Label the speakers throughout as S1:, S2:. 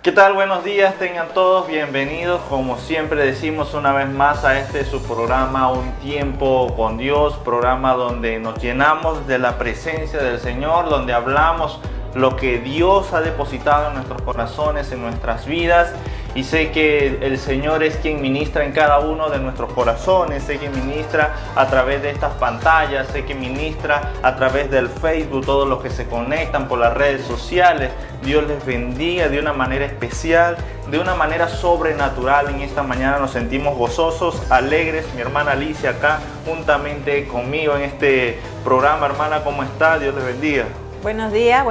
S1: ¿Qué tal? Buenos días, tengan todos bienvenidos, como siempre decimos una vez más a su programa Un Tiempo con Dios, programa donde nos llenamos de la presencia del Señor, donde hablamos lo que Dios ha depositado en nuestros corazones, en nuestras vidas. Y sé que el Señor es quien ministra en cada uno de nuestros corazones, sé que ministra a través de estas pantallas, sé que ministra a través del Facebook, todos los que se conectan por las redes sociales. Dios les bendiga de una manera especial, de una manera sobrenatural. En esta mañana nos sentimos gozosos, alegres. Mi hermana Alicia acá juntamente conmigo en este programa. Hermana, ¿cómo está? Dios les bendiga.
S2: Buenos días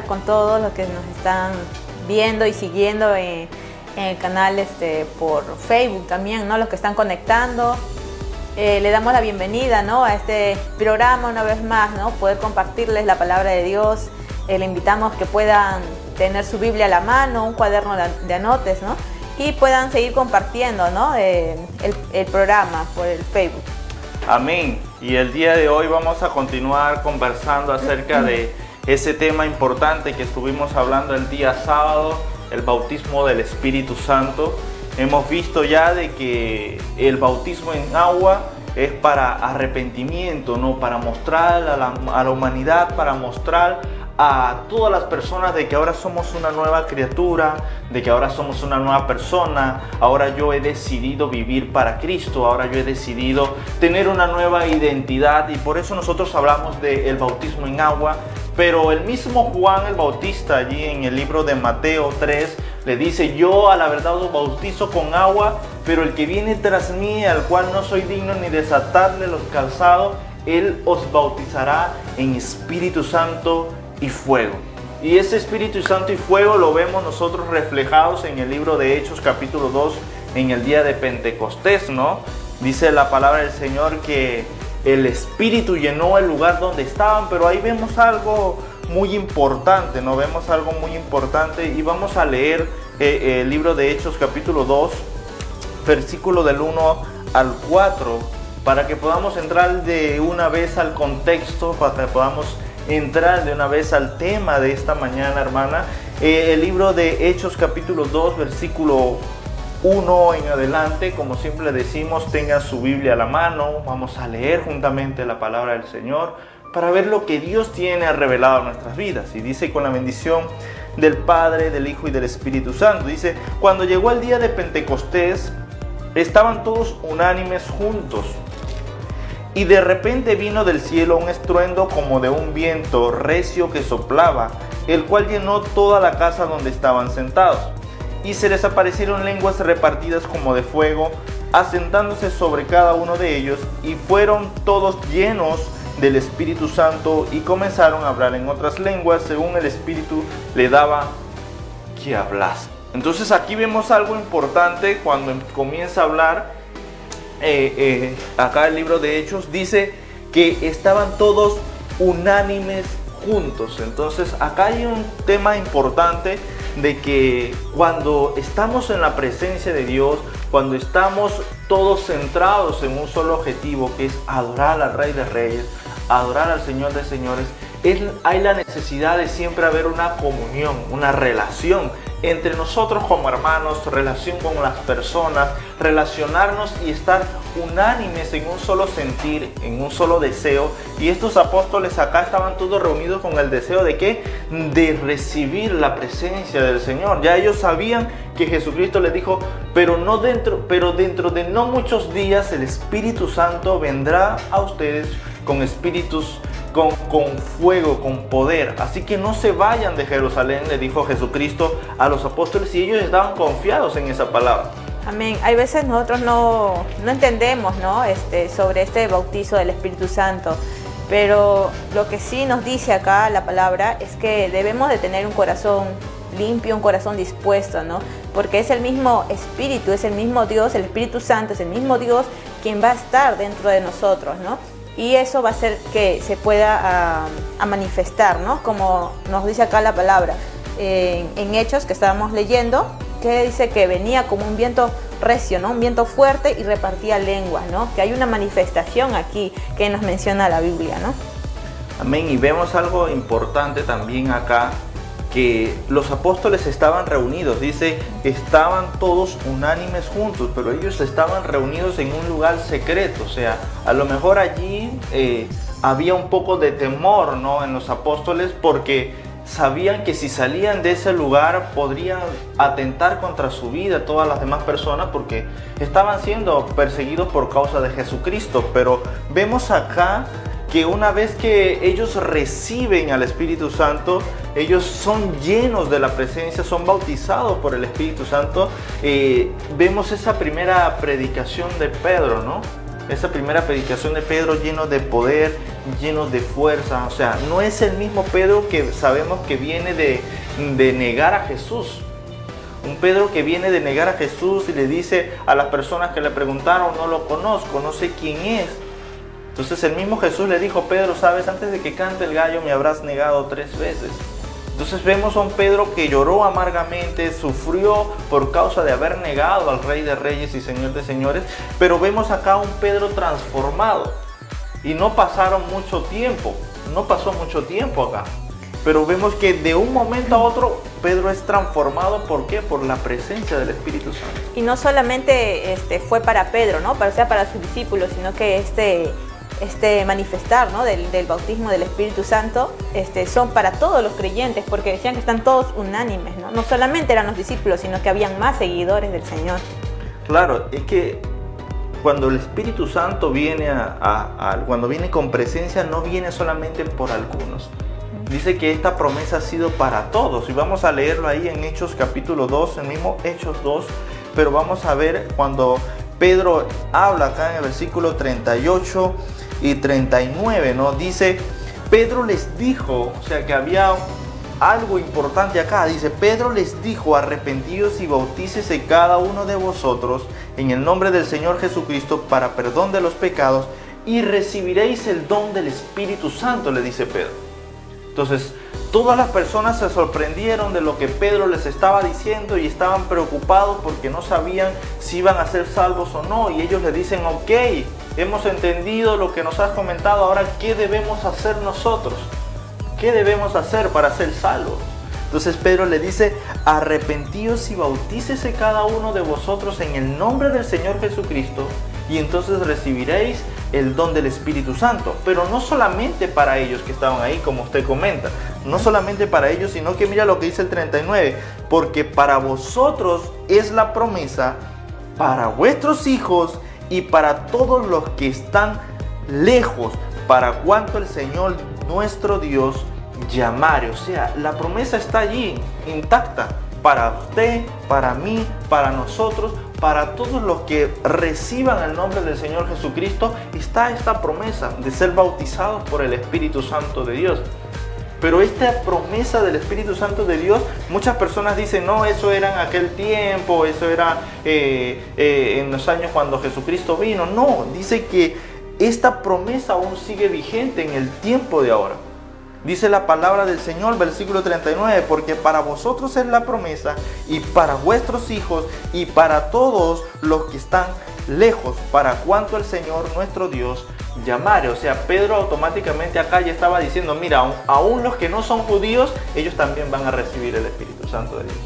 S2: con todos los que nos están viendo y siguiendo en el canal por Facebook también, ¿no? Los que están conectando, le damos la bienvenida, ¿no? A este programa una vez más, ¿no? Poder compartirles la palabra de Dios. Le invitamos que puedan tener su Biblia a la mano, un cuaderno de anotes, ¿no? Y puedan seguir compartiendo, ¿no? El programa por el Facebook.
S1: Amén. Y el día de hoy vamos a continuar conversando acerca de ese tema importante que estuvimos hablando el día sábado, el bautismo del Espíritu Santo. Hemos visto ya de que el bautismo en agua es para arrepentimiento, ¿no? Para mostrar a la humanidad, para mostrar a todas las personas de que ahora somos una nueva criatura, de que ahora somos una nueva persona. Ahora yo he decidido vivir para Cristo, ahora yo he decidido tener una nueva identidad, y por eso nosotros hablamos del bautismo en agua. Pero el mismo Juan el Bautista, allí en el libro de Mateo 3, le dice: yo a la verdad os bautizo con agua, pero el que viene tras mí, al cual no soy digno ni desatarle los calzados, él os bautizará en Espíritu Santo y fuego. Y ese Espíritu Santo y fuego lo vemos nosotros reflejados en el libro de Hechos capítulo 2, en el día de Pentecostés, ¿no? Dice la palabra del Señor que el Espíritu llenó el lugar donde estaban, pero ahí vemos algo muy importante, ¿no? Vemos algo muy importante, y vamos a leer el libro de Hechos capítulo 2, versículo del 1 al 4, para que podamos entrar de una vez al contexto, para que podamos entrar de una vez al tema de esta mañana, hermana. El libro de Hechos capítulo 2, versículo 1 en adelante, como siempre decimos, tengan su Biblia a la mano. Vamos a leer juntamente la palabra del Señor para ver lo que Dios tiene revelado en nuestras vidas. Y dice: con la bendición del Padre, del Hijo y del Espíritu Santo. Dice: cuando llegó el día de Pentecostés, estaban todos unánimes juntos, y de repente vino del cielo un estruendo como de un viento recio que soplaba, el cual llenó toda la casa donde estaban sentados. Y se les aparecieron lenguas repartidas como de fuego, asentándose sobre cada uno de ellos, y fueron todos llenos del Espíritu Santo, y comenzaron a hablar en otras lenguas según el Espíritu le daba que hablase. Entonces aquí vemos algo importante cuando comienza a hablar. Acá el libro de Hechos dice que estaban todos unánimes juntos. Entonces acá hay un tema importante, de que cuando estamos en la presencia de Dios, cuando estamos todos centrados en un solo objetivo, que es adorar al Rey de Reyes, adorar al Señor de Señores, hay la necesidad de siempre haber una comunión, una relación entre nosotros como hermanos, relación con las personas, relacionarnos y estar unánimes en un solo sentir, en un solo deseo. Y estos apóstoles acá estaban todos reunidos con el deseo de ¿qué? De recibir la presencia del Señor. Ya ellos sabían que Jesucristo les dijo: pero dentro de no muchos días el Espíritu Santo vendrá a ustedes con espíritus, con fuego, con poder. Así que no se vayan de Jerusalén, le dijo Jesucristo a los apóstoles, y ellos estaban confiados en esa palabra.
S2: Amén. Hay veces nosotros no entendemos, ¿no? Sobre este bautizo del Espíritu Santo, pero lo que sí nos dice acá la palabra es que debemos de tener un corazón limpio, un corazón dispuesto, ¿no? Porque es el mismo Espíritu, es el mismo Dios, el Espíritu Santo es el mismo Dios quien va a estar dentro de nosotros, ¿no? Y eso va a hacer que se pueda a manifestar, ¿no? Como nos dice acá la palabra en Hechos que estábamos leyendo, que dice que venía como un viento recio, ¿no? Un viento fuerte, y repartía lenguas, ¿no? Que hay una manifestación aquí que nos menciona la Biblia, ¿no?
S1: Amén. Y vemos algo importante también acá, que los apóstoles estaban reunidos, dice, estaban todos unánimes juntos, pero ellos estaban reunidos en un lugar secreto, o sea, a lo mejor allí había un poco de temor, ¿no?, en los apóstoles, porque sabían que si salían de ese lugar podrían atentar contra su vida todas las demás personas, porque estaban siendo perseguidos por causa de Jesucristo. Pero vemos acá que una vez que ellos reciben al Espíritu Santo, ellos son llenos de la presencia, son bautizados por el Espíritu Santo. Vemos esa primera predicación de Pedro, ¿no? Esa primera predicación de Pedro lleno de poder, lleno de fuerza. O sea, no es el mismo Pedro que sabemos que viene de negar a Jesús. Un Pedro que viene de negar a Jesús y le dice a las personas que le preguntaron, no lo conozco, no sé quién es. Entonces el mismo Jesús le dijo, Pedro, sabes, antes de que cante el gallo me habrás negado 3 veces. Entonces vemos a un Pedro que lloró amargamente, sufrió por causa de haber negado al Rey de Reyes y Señor de Señores, pero vemos acá a un Pedro transformado. Y no pasaron mucho tiempo, no pasó mucho tiempo acá. Pero vemos que de un momento a otro Pedro es transformado. ¿Por qué? Por la presencia del Espíritu Santo.
S2: Y no solamente fue para Pedro, ¿no?, para sus discípulos, sino que manifestar, ¿no?, del bautismo del Espíritu Santo son para todos los creyentes, porque decían que están todos unánimes, ¿no? No solamente eran los discípulos, sino que habían más seguidores del Señor.
S1: Claro, es que cuando el Espíritu Santo viene cuando viene con presencia, no viene solamente por algunos. Dice que esta promesa ha sido para todos, y vamos a leerlo ahí en Hechos capítulo 2, el mismo Hechos 2, pero vamos a ver cuando Pedro habla acá en el versículo 38 y 39, ¿no? Dice, Pedro les dijo, o sea que había algo importante acá, dice, Pedro les dijo, arrepentíos y bautícese cada uno de vosotros en el nombre del Señor Jesucristo para perdón de los pecados y recibiréis el don del Espíritu Santo, le dice Pedro. Entonces, todas las personas se sorprendieron de lo que Pedro les estaba diciendo y estaban preocupados porque no sabían si iban a ser salvos o no. Y ellos le dicen, ok, hemos entendido lo que nos has comentado, ahora ¿qué debemos hacer nosotros? ¿Qué debemos hacer para ser salvos? Entonces Pedro le dice, arrepentíos y bautícese cada uno de vosotros en el nombre del Señor Jesucristo y entonces recibiréis el don del Espíritu Santo. Pero no solamente para ellos que estaban ahí, como usted comenta, no solamente para ellos, sino que mira lo que dice el 39, porque para vosotros es la promesa, para vuestros hijos y para todos los que están lejos, para cuanto el Señor nuestro Dios llamare. O sea, la promesa está allí, intacta, para usted, para mí, para nosotros, para todos los que reciban el nombre del Señor Jesucristo. Está esta promesa de ser bautizados por el Espíritu Santo de Dios. Pero esta promesa del Espíritu Santo de Dios, muchas personas dicen, no, eso era en aquel tiempo, eso era en los años cuando Jesucristo vino. No, dice que esta promesa aún sigue vigente en el tiempo de ahora. Dice la palabra del Señor, versículo 39, porque para vosotros es la promesa y para vuestros hijos y para todos los que están lejos, para cuanto el Señor nuestro Dios llamare. O sea, Pedro automáticamente acá ya estaba diciendo, mira, aún los que no son judíos, ellos también van a recibir el Espíritu Santo de Dios.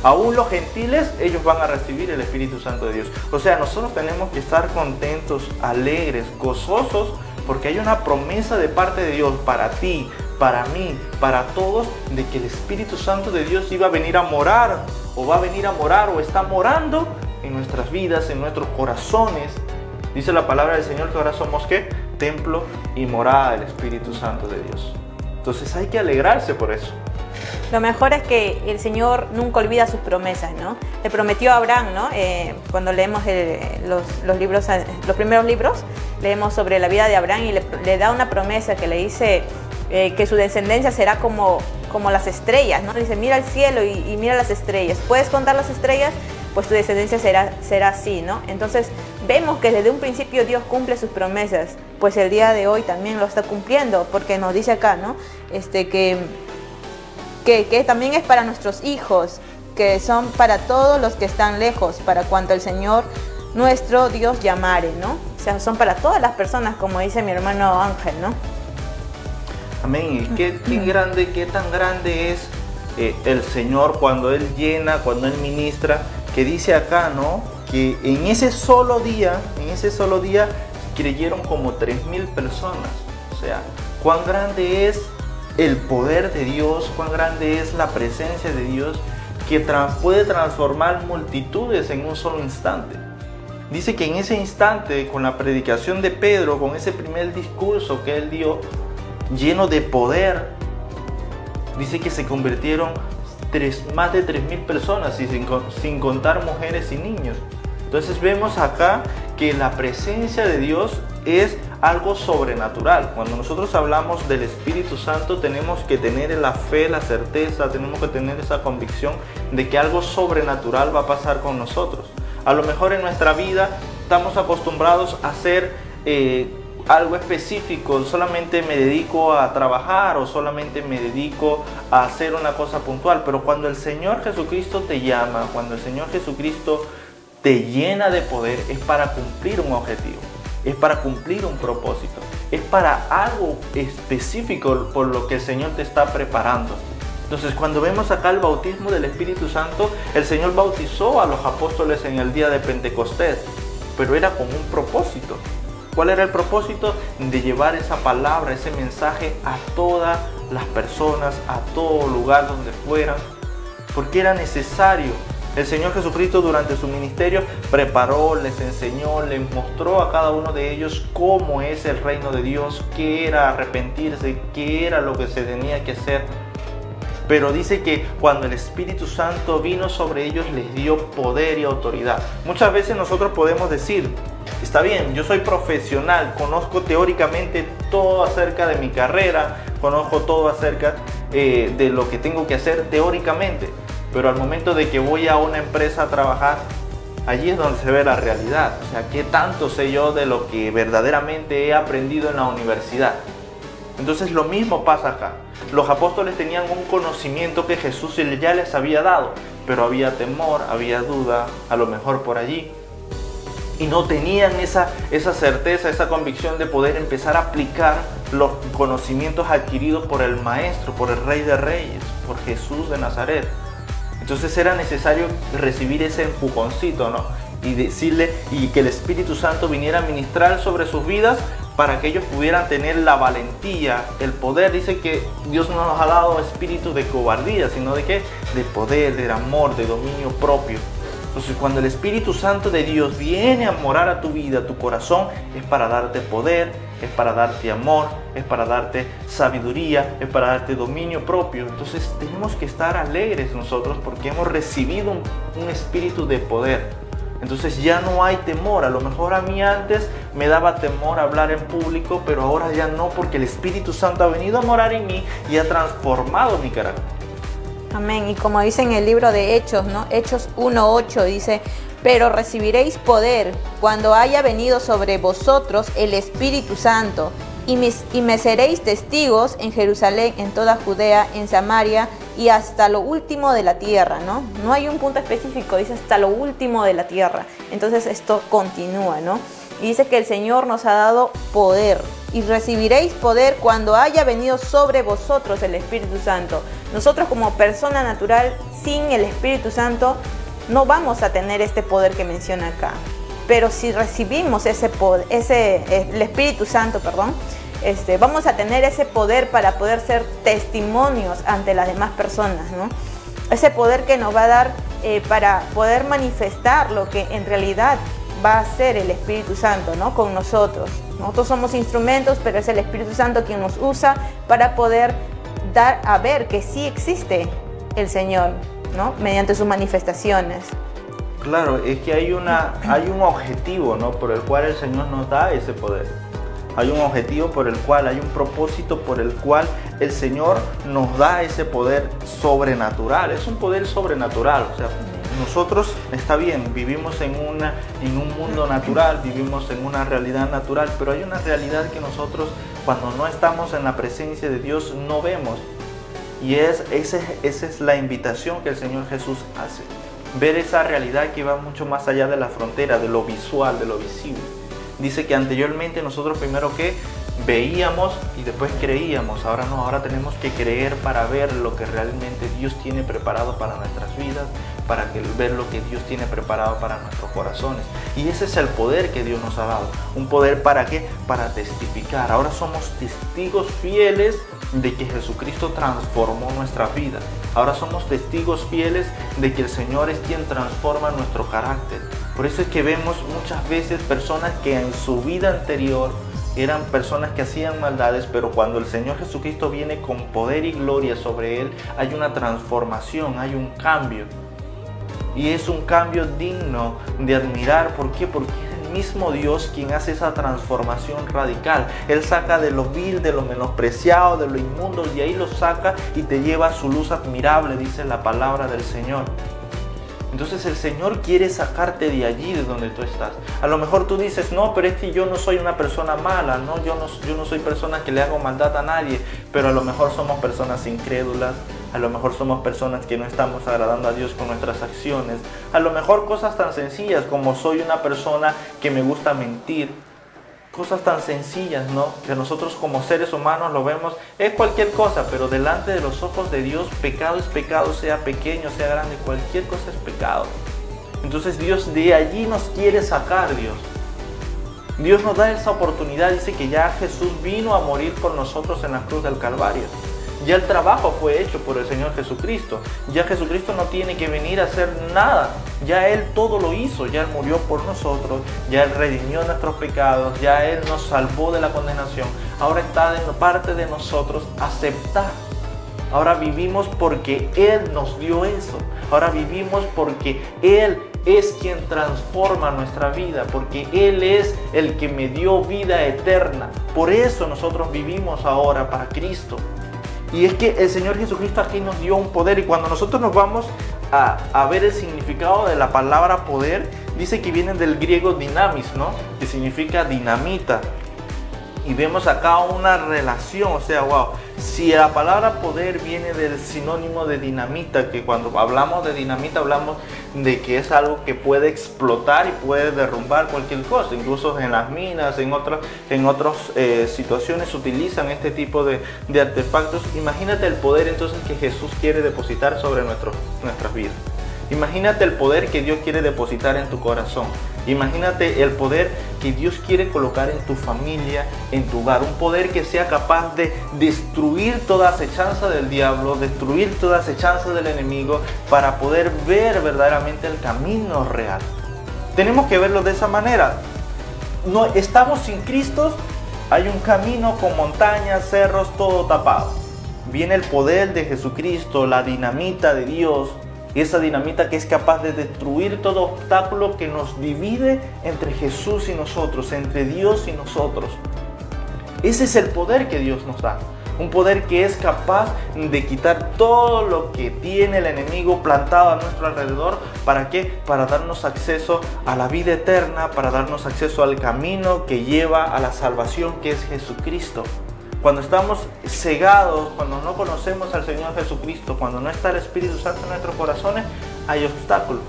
S1: Aún los gentiles, ellos van a recibir el Espíritu Santo de Dios. O sea, nosotros tenemos que estar contentos, alegres, gozosos, porque hay una promesa de parte de Dios para ti, para mí, para todos, de que el Espíritu Santo de Dios iba a venir a morar, o va a venir a morar, o está morando en nuestras vidas, en nuestros corazones. Dice la palabra del Señor que ahora somos, ¿qué? Templo y morada del Espíritu Santo de Dios. Entonces hay que alegrarse por eso.
S2: Lo mejor es que el Señor nunca olvida sus promesas, ¿no? Le prometió a Abraham, ¿no? Cuando leemos los primeros libros, leemos sobre la vida de Abraham y le da una promesa que le dice que su descendencia será como las estrellas, ¿no? Dice, mira el cielo y mira las estrellas. ¿Puedes contar las estrellas? Pues tu descendencia será así, ¿no? Entonces vemos que desde un principio Dios cumple sus promesas, pues el día de hoy también lo está cumpliendo, porque nos dice acá, ¿no? Que también es para nuestros hijos, que son para todos los que están lejos, para cuanto el Señor nuestro Dios llamare, ¿no? O sea, son para todas las personas, como dice mi hermano Ángel, ¿no?
S1: Amén. Y qué grande, qué tan grande es el Señor cuando Él llena, cuando Él ministra, que dice acá, ¿no? Que en ese solo día creyeron como 3,000 personas. O sea, cuán grande es el poder de Dios, cuán grande es la presencia de Dios, que puede transformar multitudes en un solo instante. Dice que en ese instante, con la predicación de Pedro, con ese primer discurso que él dio, lleno de poder, dice que se convirtieron más de 3,000 personas, y sin contar mujeres y niños. Entonces vemos acá que la presencia de Dios es algo sobrenatural. Cuando nosotros hablamos del Espíritu Santo, tenemos que tener la fe, la certeza, tenemos que tener esa convicción de que algo sobrenatural va a pasar con nosotros. A lo mejor en nuestra vida estamos acostumbrados a hacer algo específico, solamente me dedico a trabajar o solamente me dedico a hacer una cosa puntual, pero cuando el Señor Jesucristo te llama, cuando el Señor Jesucristo te llena de poder, es para cumplir un objetivo, es para cumplir un propósito, es para algo específico por lo que el Señor te está preparando. Entonces, cuando vemos acá el bautismo del Espíritu Santo, el Señor bautizó a los apóstoles en el día de Pentecostés, pero era con un propósito. ¿Cuál era el propósito? De llevar esa palabra, ese mensaje a todas las personas, a todo lugar donde fueran, porque era necesario. El Señor Jesucristo durante su ministerio preparó, les enseñó, les mostró a cada uno de ellos cómo es el reino de Dios, qué era arrepentirse, qué era lo que se tenía que hacer. Pero dice que cuando el Espíritu Santo vino sobre ellos, les dio poder y autoridad. Muchas veces nosotros podemos decir, está bien, yo soy profesional, conozco teóricamente todo acerca de mi carrera, conozco todo acerca de lo que tengo que hacer teóricamente, pero al momento de que voy a una empresa a trabajar, allí es donde se ve la realidad. O sea, ¿qué tanto sé yo de lo que verdaderamente he aprendido en la universidad? Entonces lo mismo pasa acá. Los apóstoles tenían un conocimiento que Jesús ya les había dado, pero había temor, había duda, a lo mejor por allí. Y no tenían esa certeza, esa convicción de poder empezar a aplicar los conocimientos adquiridos por el Maestro, por el Rey de Reyes, por Jesús de Nazaret. Entonces era necesario recibir ese empujoncito, ¿no? Y decirle, y que el Espíritu Santo viniera a ministrar sobre sus vidas para que ellos pudieran tener la valentía, el poder. Dice que Dios no nos ha dado espíritu de cobardía, sino de ¿qué? De poder, de amor, de dominio propio. Entonces, cuando el Espíritu Santo de Dios viene a morar a tu vida, a tu corazón, es para darte poder, es para darte amor, es para darte sabiduría, es para darte dominio propio. Entonces, tenemos que estar alegres nosotros porque hemos recibido un espíritu de poder. Entonces ya no hay temor. A lo mejor a mí antes me daba temor hablar en público, pero ahora ya no, porque el Espíritu Santo ha venido a morar en mí y ha transformado mi carácter.
S2: Amén. Y como dice en el libro de Hechos, ¿no? Hechos 1:8 dice, pero recibiréis poder cuando haya venido sobre vosotros el Espíritu Santo, y me seréis testigos en Jerusalén, en toda Judea, en Samaria y hasta lo último de la tierra, ¿no? No hay un punto específico, dice hasta lo último de la tierra. Entonces esto continúa, ¿no? Y dice que el Señor nos ha dado poder, y recibiréis poder cuando haya venido sobre vosotros el Espíritu Santo. Nosotros como persona natural, sin el Espíritu Santo, no vamos a tener este poder que menciona acá. Pero si recibimos ese poder, el Espíritu Santo, vamos a tener ese poder para poder ser testimonios ante las demás personas, ¿no? Ese poder que nos va a dar para poder manifestar lo que en realidad va a hacer el Espíritu Santo, ¿no? Con nosotros. Nosotros somos instrumentos, pero es el Espíritu Santo quien nos usa para poder dar a ver que sí existe el Señor, ¿no? Mediante sus manifestaciones.
S1: Claro, es que hay un objetivo, ¿no? Por el cual el Señor nos da ese poder. Hay un objetivo por el cual, hay un propósito por el cual el Señor nos da ese poder sobrenatural. Es un poder sobrenatural. O sea, nosotros, está bien, vivimos en un mundo natural, vivimos en una realidad natural, pero hay una realidad que nosotros, cuando no estamos en la presencia de Dios, no vemos. Y esa es la invitación que el Señor Jesús hace. Ver esa realidad que va mucho más allá de la frontera, de lo visual, de lo visible. Dice que anteriormente nosotros primero que veíamos y después creíamos. Ahora no, ahora tenemos que creer para ver lo que realmente Dios tiene preparado para nuestras vidas, para ver lo que Dios tiene preparado para nuestros corazones. Y ese es el poder que Dios nos ha dado. ¿Un poder para qué? Para testificar. Ahora somos testigos fieles de que Jesucristo transformó nuestras vidas. Ahora somos testigos fieles de que el Señor es quien transforma nuestro carácter. Por eso es que vemos muchas veces personas que en su vida anterior eran personas que hacían maldades, pero cuando el Señor Jesucristo viene con poder y gloria sobre él, hay una transformación, hay un cambio. Y es un cambio digno de admirar. ¿Por qué? Porque es el mismo Dios quien hace esa transformación radical. Él saca de lo vil, de lo menospreciado, de lo inmundo, y ahí lo saca y te lleva a su luz admirable, dice la palabra del Señor. Entonces el Señor quiere sacarte de allí, de donde tú estás. A lo mejor tú dices, no, pero es que yo no soy una persona mala, no, yo no soy persona que le hago maldad a nadie, pero a lo mejor somos personas incrédulas, a lo mejor somos personas que no estamos agradando a Dios con nuestras acciones, a lo mejor cosas tan sencillas como soy una persona que me gusta mentir. Cosas tan sencillas, ¿no? Que nosotros como seres humanos lo vemos, es cualquier cosa, pero delante de los ojos de Dios, pecado es pecado, sea pequeño, sea grande, cualquier cosa es pecado. Entonces Dios de allí nos quiere sacar, Dios nos da esa oportunidad, dice que ya Jesús vino a morir por nosotros en la cruz del Calvario. Ya el trabajo fue hecho por el Señor Jesucristo. Ya Jesucristo no tiene que venir a hacer nada. Ya Él todo lo hizo. Ya Él murió por nosotros. Ya Él redimió nuestros pecados. Ya Él nos salvó de la condenación. Ahora está de parte de nosotros aceptar. Ahora vivimos porque Él nos dio eso. Ahora vivimos porque Él es quien transforma nuestra vida. Porque Él es el que me dio vida eterna. Por eso nosotros vivimos ahora para Cristo. Y es que el Señor Jesucristo aquí nos dio un poder, y cuando nosotros nos vamos a ver el significado de la palabra poder, dice que viene del griego dynamis, ¿no? Que significa dinamita. Y vemos acá una relación, o sea, wow, si la palabra poder viene del sinónimo de dinamita, que cuando hablamos de dinamita hablamos de que es algo que puede explotar y puede derrumbar cualquier cosa, incluso en las minas, en otras situaciones utilizan este tipo de artefactos. Imagínate el poder entonces que Jesús quiere depositar sobre nuestras vidas. Imagínate el poder que Dios quiere depositar en tu corazón. Imagínate el poder que Dios quiere colocar en tu familia, en tu hogar. Un poder que sea capaz de destruir toda acechanza del diablo, destruir toda acechanza del enemigo, para poder ver verdaderamente el camino real. Tenemos que verlo de esa manera. No estamos sin Cristo, hay un camino con montañas, cerros, todo tapado. Viene el poder de Jesucristo, la dinamita de Dios. Esa dinamita que es capaz de destruir todo obstáculo que nos divide entre Jesús y nosotros, entre Dios y nosotros. Ese es el poder que Dios nos da. Un poder que es capaz de quitar todo lo que tiene el enemigo plantado a nuestro alrededor. ¿Para qué? Para darnos acceso a la vida eterna, para darnos acceso al camino que lleva a la salvación, que es Jesucristo. Cuando estamos cegados, cuando no conocemos al Señor Jesucristo, cuando no está el Espíritu Santo en nuestros corazones, hay obstáculos,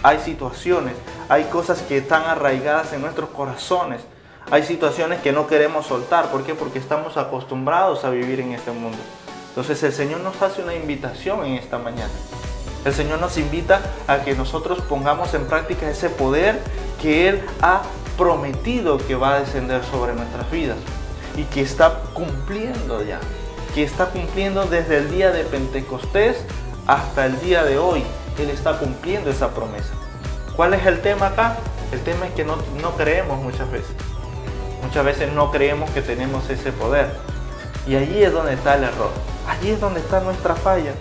S1: hay situaciones, hay cosas que están arraigadas en nuestros corazones, hay situaciones que no queremos soltar. ¿Por qué? Porque estamos acostumbrados a vivir en este mundo. Entonces el Señor nos hace una invitación en esta mañana. El Señor nos invita a que nosotros pongamos en práctica ese poder que Él ha prometido que va a descender sobre nuestras vidas. Y que está cumpliendo ya, que está cumpliendo desde el día de Pentecostés hasta el día de hoy. Él está cumpliendo esa promesa. ¿Cuál es el tema acá? El tema es que no creemos muchas veces. Muchas veces no creemos que tenemos ese poder. Y allí es donde está el error. Allí es donde está nuestra falla.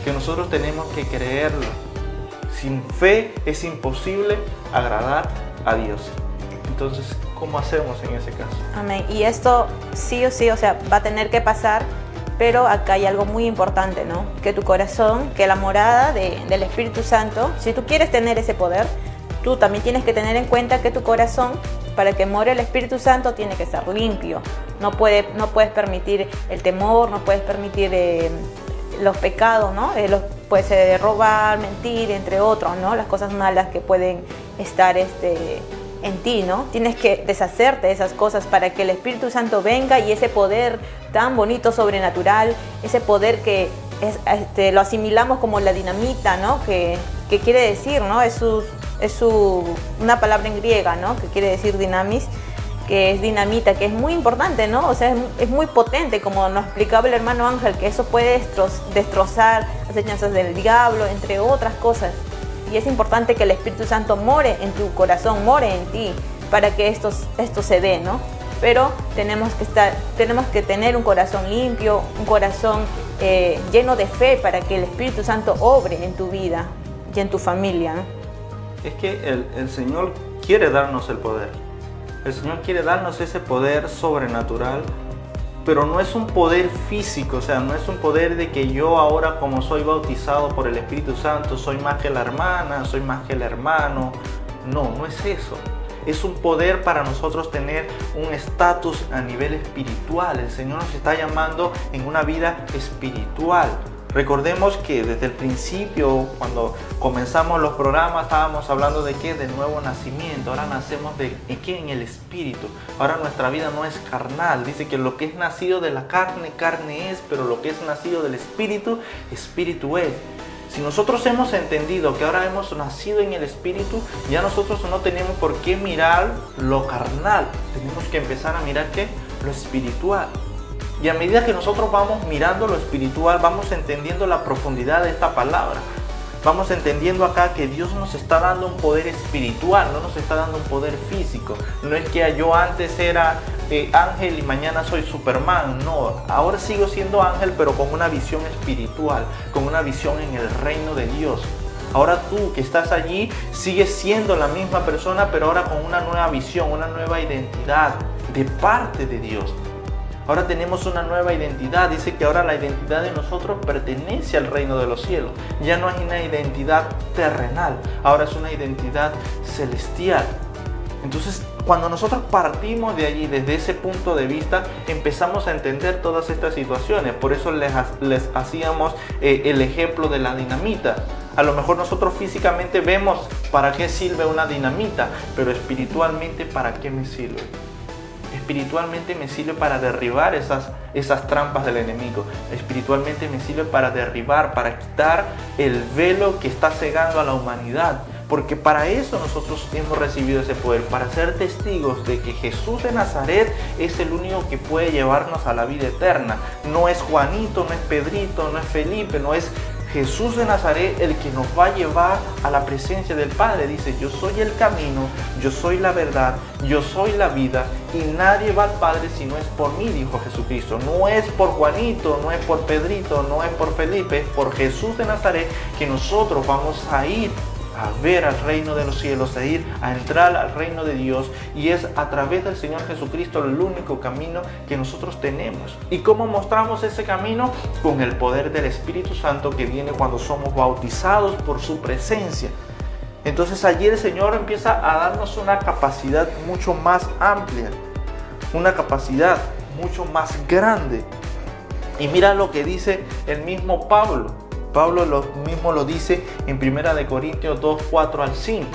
S1: Que nosotros tenemos que creerlo. Sin fe es imposible agradar a Dios. Entonces, ¿cómo hacemos en ese caso?
S2: Amén. Y esto sí o sí, o sea, va a tener que pasar, pero acá hay algo muy importante, ¿no? Que tu corazón, que la morada del Espíritu Santo, si tú quieres tener ese poder, tú también tienes que tener en cuenta que tu corazón, para que more el Espíritu Santo, tiene que estar limpio. No puedes permitir el temor, no puedes permitir los pecados, ¿no? Puede ser robar, mentir, entre otros, ¿no? Las cosas malas que pueden estar en ti, ¿no? Tienes que deshacerte de esas cosas para que el Espíritu Santo venga y ese poder tan bonito, sobrenatural, ese poder que lo asimilamos como la dinamita, ¿no? Que quiere decir, ¿no? Una palabra en griega, ¿no? Que quiere decir dinamis, que es dinamita, que es muy importante, ¿no? O sea, es muy potente, como nos explicaba el hermano Ángel, que eso puede destrozar las enseñanzas del diablo, entre otras cosas. Y es importante que el Espíritu Santo more en tu corazón, more en ti, para que esto se dé, ¿no? Pero tenemos que tener un corazón limpio, un corazón lleno de fe, para que el Espíritu Santo obre en tu vida y en tu familia, ¿no?
S1: Es que el Señor quiere darnos el poder. El Señor quiere darnos ese poder sobrenatural, pero no es un poder físico, o sea, no es un poder de que yo ahora, como soy bautizado por el Espíritu Santo, soy más que la hermana, soy más que el hermano. No, no es eso. Es un poder para nosotros tener un estatus a nivel espiritual. El Señor nos está llamando en una vida espiritual. Recordemos que desde el principio, cuando comenzamos los programas, estábamos hablando de qué, del nuevo nacimiento. Ahora nacemos de qué, en el espíritu. Ahora nuestra vida no es carnal. Dice que lo que es nacido de la carne, carne es, pero lo que es nacido del espíritu, espíritu es. Si nosotros hemos entendido que ahora hemos nacido en el espíritu, ya nosotros no tenemos por qué mirar lo carnal. Tenemos que empezar a mirar ¿qué? Lo espiritual. Y a medida que nosotros vamos mirando lo espiritual, vamos entendiendo la profundidad de esta palabra. Vamos entendiendo acá que Dios nos está dando un poder espiritual, no nos está dando un poder físico. No es que yo antes era ángel y mañana soy Superman. No, ahora sigo siendo ángel, pero con una visión espiritual, con una visión en el reino de Dios. Ahora tú que estás allí sigues siendo la misma persona, pero ahora con una nueva visión, una nueva identidad de parte de Dios. Ahora tenemos una nueva identidad. Dice que ahora la identidad de nosotros pertenece al reino de los cielos. Ya no es una identidad terrenal, ahora es una identidad celestial. Entonces, cuando nosotros partimos de allí, desde ese punto de vista, empezamos a entender todas estas situaciones. Por eso les hacíamos el ejemplo de la dinamita. A lo mejor nosotros físicamente vemos para qué sirve una dinamita, pero espiritualmente, ¿para qué me sirve? Espiritualmente me sirve para derribar esas trampas del enemigo. Espiritualmente me sirve para derribar, para quitar el velo que está cegando a la humanidad. Porque para eso nosotros hemos recibido ese poder, para ser testigos de que Jesús de Nazaret es el único que puede llevarnos a la vida eterna. No es Juanito, no es Pedrito, no es Felipe, no es Jesús de Nazaret el que nos va a llevar a la presencia del Padre. Dice, yo soy el camino, yo soy la verdad, yo soy la vida y nadie va al Padre si no es por mí, dijo Jesucristo. No es por Juanito, no es por Pedrito, no es por Felipe, es por Jesús de Nazaret que nosotros vamos a ir a ver al reino de los cielos, a ir a entrar al reino de Dios, y es a través del Señor Jesucristo el único camino que nosotros tenemos. ¿Y cómo mostramos ese camino? Con el poder del Espíritu Santo que viene cuando somos bautizados por su presencia. Entonces allí el Señor empieza a darnos una capacidad mucho más amplia, una capacidad mucho más grande. Y mira lo que dice el mismo Pablo. Pablo mismo lo dice en 1 Corintios 2, 4 al 5.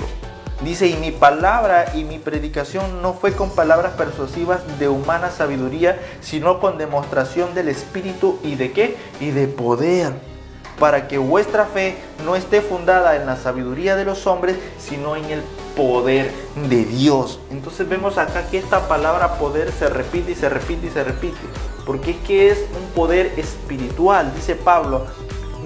S1: Dice, y mi palabra y mi predicación no fue con palabras persuasivas de humana sabiduría, sino con demostración del Espíritu y de ¿qué? Y de poder, para que vuestra fe no esté fundada en la sabiduría de los hombres, sino en el poder de Dios. Entonces vemos acá que esta palabra poder se repite y se repite y se repite, porque es que es un poder espiritual. Dice Pablo,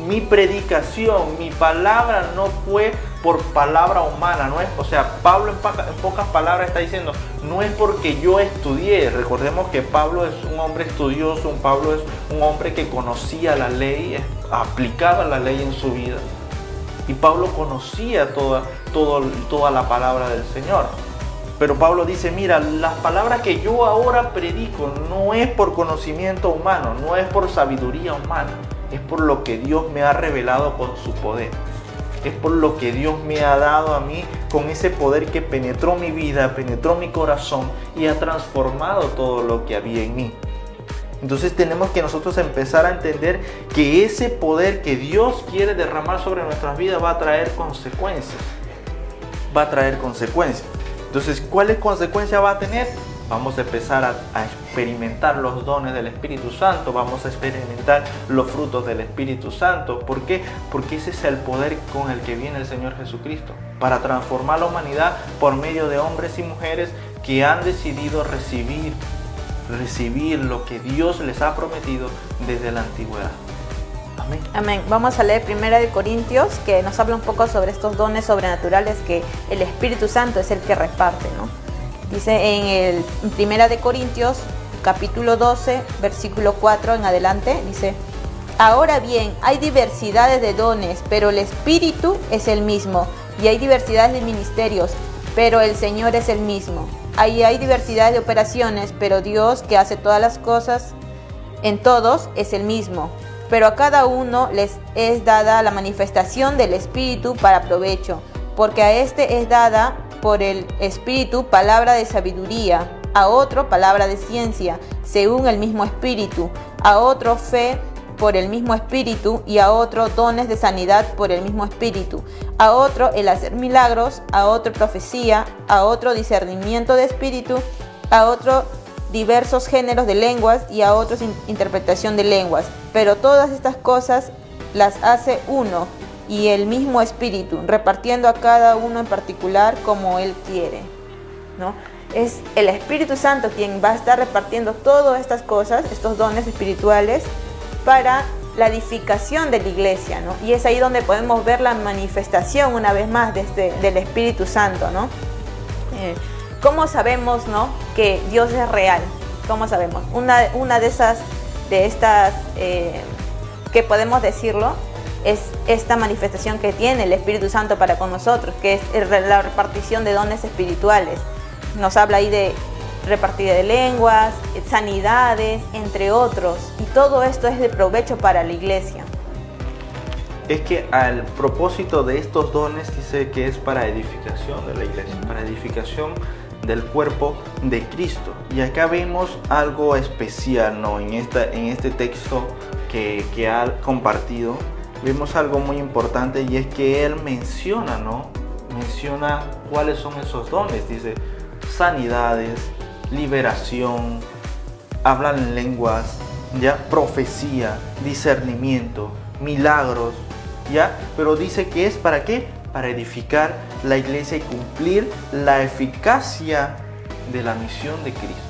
S1: mi predicación, mi palabra no fue por palabra humana, no es, o sea, Pablo en pocas palabras está diciendo, no es porque yo estudié. Recordemos que Pablo es un hombre estudioso, Pablo es un hombre que conocía la ley, aplicaba la ley en su vida. Y Pablo conocía toda la palabra del Señor. Pero Pablo dice, mira, las palabras que yo ahora predico no es por conocimiento humano, no es por sabiduría humana. Es por lo que Dios me ha revelado con su poder. Es por lo que Dios me ha dado a mí con ese poder que penetró mi vida, penetró mi corazón y ha transformado todo lo que había en mí. Entonces tenemos que nosotros empezar a entender que ese poder que Dios quiere derramar sobre nuestras vidas va a traer consecuencias. Va a traer consecuencias. Entonces, ¿cuál consecuencia va a tener? Vamos a empezar a experimentar los dones del Espíritu Santo, vamos a experimentar los frutos del Espíritu Santo. ¿Por qué? Porque ese es el poder con el que viene el Señor Jesucristo, para transformar la humanidad por medio de hombres y mujeres que han decidido recibir lo que Dios les ha prometido desde la antigüedad. Amén.
S2: Amén. Vamos a leer 1 Corintios, que nos habla un poco sobre estos dones sobrenaturales que el Espíritu Santo es el que reparte, ¿no? Dice en 1 Corintios, capítulo 12, versículo 4 en adelante, dice: ahora bien, hay diversidades de dones, pero el Espíritu es el mismo. Y hay diversidades de ministerios, pero el Señor es el mismo. Hay diversidad de operaciones, pero Dios, que hace todas las cosas en todos, es el mismo. Pero a cada uno les es dada la manifestación del Espíritu para provecho, porque a este es dada por el Espíritu palabra de sabiduría, a otro palabra de ciencia, según el mismo Espíritu, a otro fe por el mismo Espíritu, y a otro dones de sanidad por el mismo Espíritu, a otro el hacer milagros, a otro profecía, a otro discernimiento de espíritu, a otro diversos géneros de lenguas, y a otros interpretación de lenguas. Pero todas estas cosas las hace uno y el mismo Espíritu, repartiendo a cada uno en particular como Él quiere, ¿no? Es el Espíritu Santo quien va a estar repartiendo todas estas cosas, estos dones espirituales, para la edificación de la iglesia, ¿no? Y es ahí donde podemos ver la manifestación una vez más del Espíritu Santo, ¿no? ¿Cómo sabemos, no, que Dios es real? ¿Cómo sabemos? Una de estas que podemos decirlo es esta manifestación que tiene el Espíritu Santo para con nosotros, que es la repartición de dones espirituales. Nos habla ahí de repartir de lenguas, sanidades, entre otros, y todo esto es de provecho para la iglesia.
S1: Es que al propósito de estos dones dice que es para edificación de la iglesia, para edificación del cuerpo de Cristo. Y acá vemos algo especial, ¿no? En este texto que ha compartido, vemos algo muy importante, y es que él menciona, ¿no? Menciona cuáles son esos dones. Dice sanidades, liberación, hablar en lenguas, ya, profecía, discernimiento, milagros, ya, pero dice que es ¿para qué? Para edificar la iglesia y cumplir la eficacia de la misión de Cristo.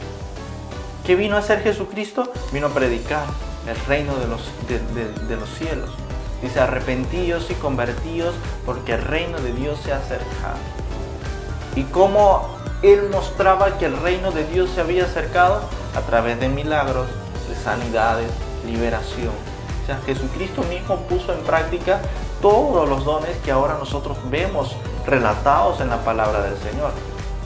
S1: ¿Qué vino a hacer Jesucristo? Vino a predicar el reino de los cielos. Dice: arrepentíos y convertíos, porque el reino de Dios se ha acercado. ¿Y cómo Él mostraba que el reino de Dios se había acercado? A través de milagros, de sanidades, liberación. O sea, Jesucristo mismo puso en práctica todos los dones que ahora nosotros vemos relatados en la palabra del Señor.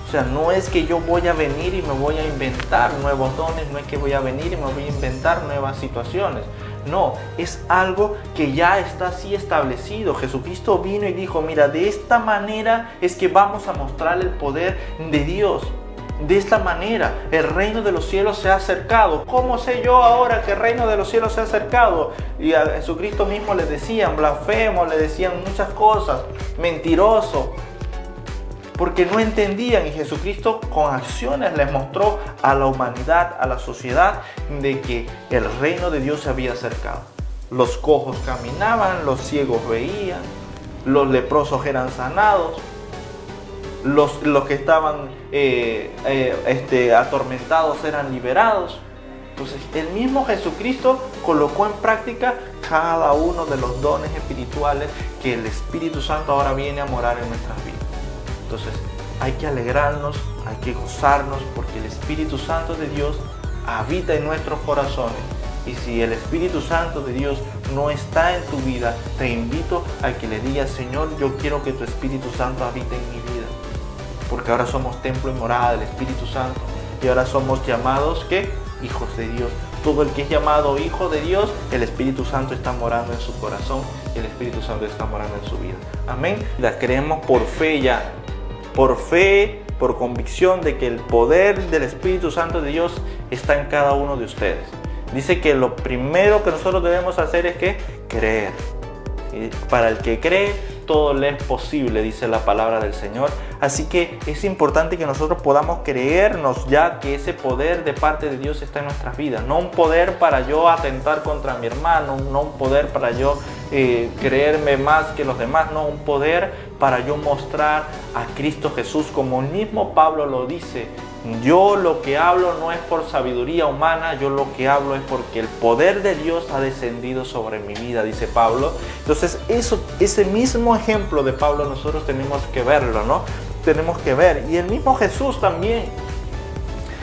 S1: O sea, no es que yo voy a venir y me voy a inventar nuevos dones, no es que voy a venir y me voy a inventar nuevas situaciones. No, es algo que ya está así establecido. Jesucristo vino y dijo: mira, de esta manera es que vamos a mostrar el poder de Dios. De esta manera el reino de los cielos se ha acercado. ¿Cómo sé yo ahora que el reino de los cielos se ha acercado? Y a Jesucristo mismo le decían blasfemo, le decían muchas cosas, mentiroso, porque no entendían. Y Jesucristo con acciones les mostró a la humanidad, a la sociedad, de que el reino de Dios se había acercado. Los cojos caminaban, los ciegos veían, los leprosos eran sanados, los que estaban atormentados eran liberados. Entonces el mismo Jesucristo colocó en práctica cada uno de los dones espirituales que el Espíritu Santo ahora viene a morar en nuestras vidas. Entonces hay que alegrarnos, hay que gozarnos, porque el Espíritu Santo de Dios habita en nuestros corazones. Y si el Espíritu Santo de Dios no está en tu vida, te invito a que le digas: Señor, yo quiero que tu Espíritu Santo habite en mi vida. Porque ahora somos templo y morada del Espíritu Santo. Y ahora somos llamados, ¿qué? Hijos de Dios. Todo el que es llamado hijo de Dios, el Espíritu Santo está morando en su corazón. Y el Espíritu Santo está morando en su vida. Amén. La creemos por fe ya. Por fe, por convicción de que el poder del Espíritu Santo de Dios está en cada uno de ustedes. Dice que lo primero que nosotros debemos hacer es que creer. Y para el que cree, todo le es posible, dice la palabra del Señor. Así que es importante que nosotros podamos creernos ya que ese poder de parte de Dios está en nuestras vidas. No un poder para yo atentar contra mi hermano, no un poder para yo creerme más que los demás, no, un poder para yo mostrar a Cristo Jesús, como el mismo Pablo lo dice. Yo lo que hablo no es por sabiduría humana, yo lo que hablo es porque el poder de Dios ha descendido sobre mi vida, dice Pablo. Entonces ese mismo ejemplo de Pablo nosotros tenemos que verlo, ¿no? Tenemos que ver. Y el mismo Jesús también.